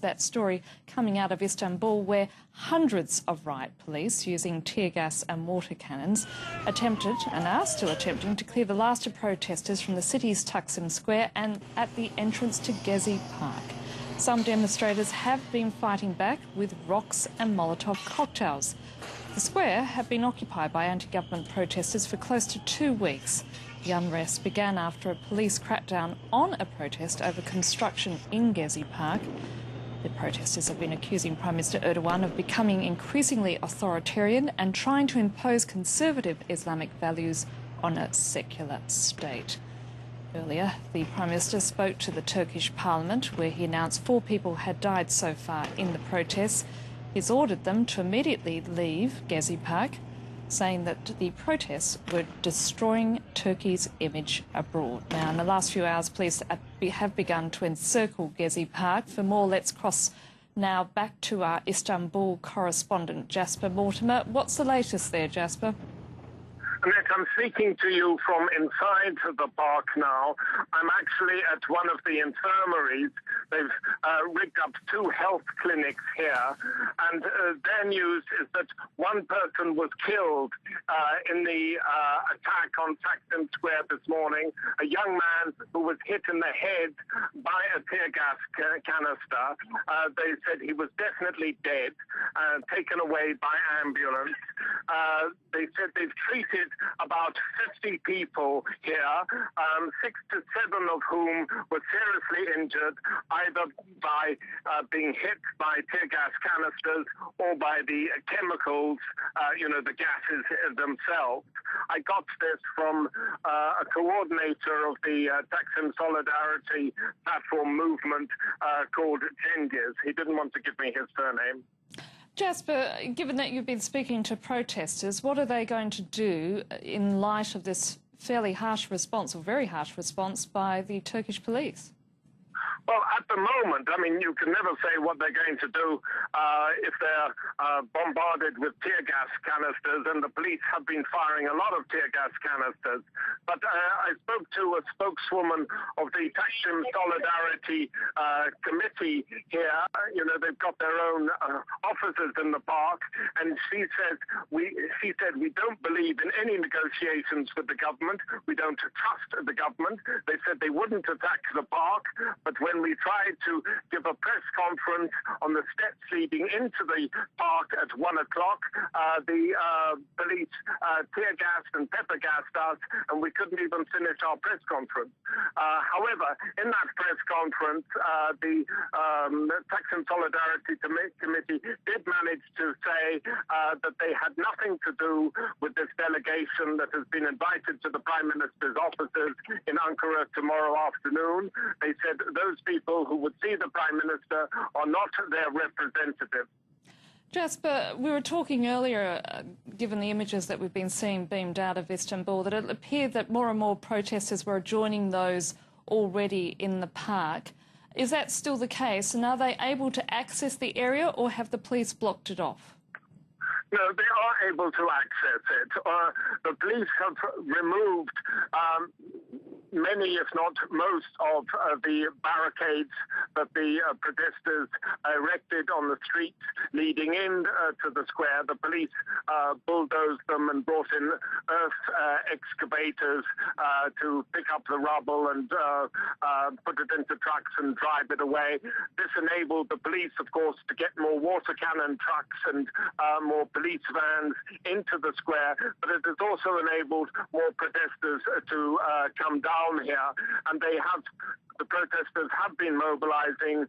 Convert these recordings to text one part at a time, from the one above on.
that story coming out of Istanbul, where hundreds of riot police using tear gas and water cannons attempted, and are still attempting, to clear the last of protesters from the city's Taksim Square and at the entrance to Gezi Park. Some demonstrators have been fighting back with rocks and Molotov cocktails. The square had been occupied by anti-government protesters for close to 2 weeks. The unrest began after a police crackdown on a protest over construction in Gezi Park. The protesters have been accusing Prime Minister Erdogan of becoming increasingly authoritarian and trying to impose conservative Islamic values on a secular state. Earlier, the Prime Minister spoke to the Turkish Parliament, where he announced 4 people had died so far in the protests. He's ordered them to immediately leave Gezi Park, saying that the protests were destroying Turkey's image abroad. Now, in the last few hours, police have begun to encircle Gezi Park. For more, let's cross now back to our Istanbul correspondent, Jasper Mortimer. What's the latest there, Jasper? Annette, I'm speaking to you from inside the park now. I'm actually at one of the infirmaries. They've rigged up 2 health clinics here, and their news is that one person was killed in the attack on Taksim Square this morning, a young man who was hit in the head by a tear gas canister. They said he was definitely dead, taken away by ambulance. They said they've treated about 50 people here, 6 to 7 of whom were seriously injured, either by being hit by tear gas canisters or by the chemicals, the gases themselves. I got this from a coordinator of the Taksim Solidarity Platform movement called Cengiz. He didn't want to give me his surname. Jasper, given that you've been speaking to protesters, what are they going to do in light of this fairly harsh response, or very harsh response, by the Turkish police? Well, at the moment, I mean, you can never say what they're going to do if they're bombarded with tear gas canisters, and the police have been firing a lot of tear gas canisters. But I spoke to a spokeswoman of the Taksim Solidarity Committee here. They've got their own offices in the park, and she said we don't believe in any negotiations with the government. We don't trust the government. They said they wouldn't attack the park, but when we tried to give a press conference on the steps leading into the park at 1 o'clock, the police tear gassed and pepper gassed us, and we couldn't even finish our press conference. However, in that press conference, the Taksim Solidarity Committee did manage to say that they had nothing to do with this delegation that has been invited to the Prime Minister's offices in Ankara tomorrow afternoon. They said those people who would see the Prime Minister are not their representatives. Jasper, we were talking earlier, given the images that we've been seeing beamed out of Istanbul, that it appeared that more and more protesters were joining those already in the park. Is that still the case? And are they able to access the area, or have the police blocked it off? No, they are able to access it. The police have removed many, if not most, of the barricades that the protesters erected on the streets leading in to the square. The police bulldozed them and brought in earth excavators to pick up the rubble and put it into trucks and drive it away. This enabled the police, of course, to get more water cannon trucks and more police vans into the square, but it has also enabled more protesters to come down here, and the protesters have been mobilizing,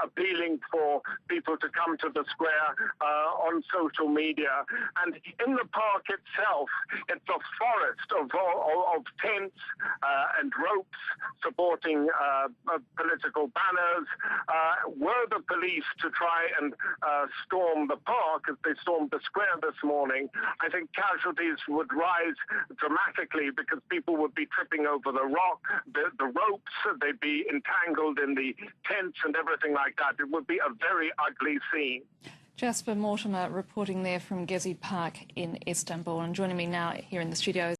appealing for people to come to the square on social media. And in the park itself, it's a forest of tents and ropes supporting political banners. Were the police to try and storm the park as they stormed the square this morning, I think casualties would rise dramatically, because people would be tripping over the ropes, they'd be entangled in the tents and everything like that. It would be a very ugly scene. Jasper Mortimer reporting there from Gezi Park in Istanbul, and joining me now here in the studio